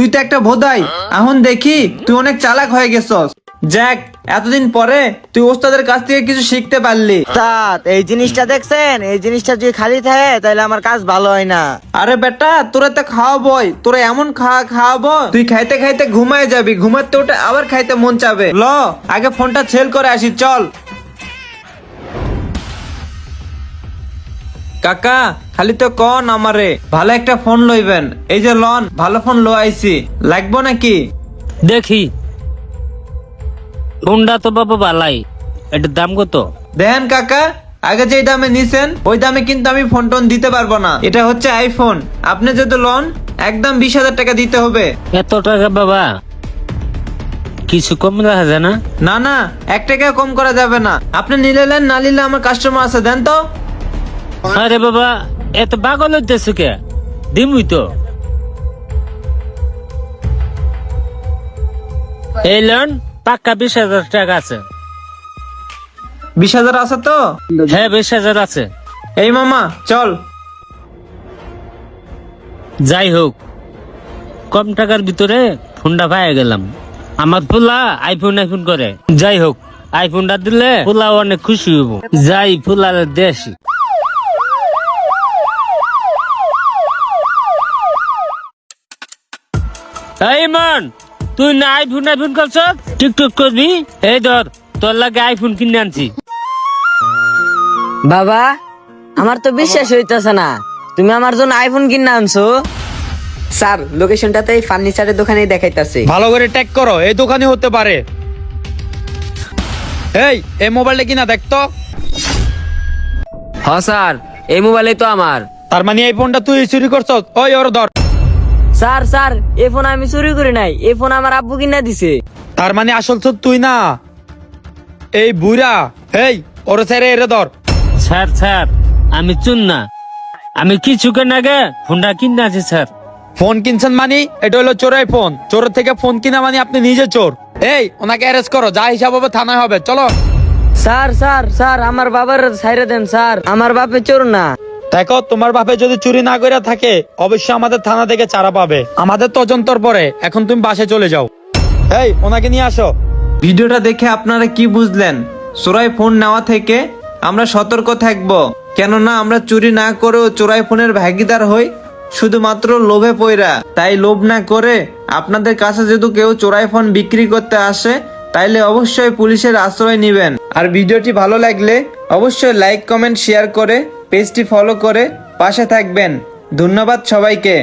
তুই তো একটা ভোদাই। এখন দেখি তুই অনেক চালাক হয়ে গেছস। যাক, এতদিন পরে তুই ওস্তাদের কাছ থেকে কিছু শিখতে পারলি। ওস্তাদ, এই জিনিসটা দেখছেন? এই জিনিসটা যদি খালি থাকে তাহলে আমার কাজ ভালো হয় না। আরে বেটা, তোরা তো খাওয়াবই, তোরা এমন খাওয়াবো তুই খাইতে খাইতে ঘুমায় যাবি, ঘুমাতে উঠে আবার খাইতে মন চাবে। ল, আগে ফোনটা সেল করে আসি, চল। কাকা, খালি তো কন আমারে ভালো একটা ফোন লইবেন। এই যে লন, ভালো ফোন লো আইছি, লাগবো নাকি? দেখি ফোনটা তো বাবা ভালাই, এটার দাম কত? দেখেন কাকা, আগে যে দামে নিছেন ওই দামে কিন্তু আমি ফোন টোন দিতে পারবো না। এটা হচ্ছে আইফোন, আপনি যদি লোন একদম 20,000 টাকা দিতে হবে। এত টাকা বাবা, কিছু কম রাখা যায় না? না না, 1 টাকা কম করা যাবে না। আপনি নিলে নেন, না নিলে আমার কাস্টমার আছে, দেন তো। আরে বাবা, এত পাগল হইতেছে কে? দিমুই তো। এই লোন পাক্কা 20,000 টাকা আছে। 20,000 আছে তো? হ্যাঁ, 20,000 আছে। এই মামা চল। যাই হোক, কম টাকার ভিতরে ফোনটা পাই গেলাম। আমার পোলা আইফোন করে। যাই হোক, আইফোনটা দিলে পোলা অনেক খুশি হইব। যাই পোলার দেশি। এই মান, তুই না আইফোন করছ, টিকটক করবি? এই ধর, তোর লাগে আইফোন কিনে আনছি। বাবা, আমার তো বিশ্বাস হইতেছে না তুমি আমার জন্য আইফোন কিনে আনছো। স্যার, লোকেশনটা তো এই ফার্নিচারের দোকানেই দেখাইতাছে। ভালো করে ট্যাগ করো, এই দোকানে হতে পারে। এই মোবাইলটা কিনা দেখতো। হ্যাঁ স্যার, এই মোবাইলই তো আমার। তার মানে এই ফোনটা তুই চুরি করছ? ওই ওর ধর। স্যার স্যার, এই ফোন আমি চুরি করি নাই, এই ফোন আমার আব্বু কিনা দিছে। তার মানে আসল চোর তুই না, এই বুড়া। এই ওর ছেড়ে এরে ধর। স্যার স্যার, আমি চুন না, আমি কিছুক্ষণ আগে ফোনটা কিনে আছি স্যার। ফোন কিনছেন মানে এটা হলো চোরাই ফোন। চোরের থেকে ফোন কিনা মানে আপনি নিজে চোর। এই ওনাকে অ্যারেস্ট করো, যা হিসাব হবে থানায় হবে, চলো। স্যার স্যার স্যার, আমার বাবার ছাইরে দেন স্যার, আমার বাপে চোর না। দেখো, তোমার বাপে যদি চুরি না করে থাকে অবশ্যই আমাদের থানা থেকে ছাড়া পাবে, আমাদের তদন্তর পরে। এখন তুমি বাসে চলে যাও। এই ওনাকে নিয়ে আসো। ভিডিওটা দেখে আপনারা কি বুঝলেন? চোরাই ফোন নেওয়া থেকে আমরা সতর্ক থাকব, কেননা আমরা চুরি না করেও চোরাই ফোনের ভাগীদার হই শুধুমাত্র লোভে পইরা। তাই লোভ না করে আপনাদের কাছে যদি কেউ চোরাই ফোন বিক্রি করতে আসে তাইলে অবশ্যই পুলিশের আশ্রয় নেবেন। আর ভিডিওটি ভালো লাগলে অবশ্যই লাইক কমেন্ট শেয়ার করে পেজটি ফলো করে পাশে থাকবেন। ধন্যবাদ সবাইকে।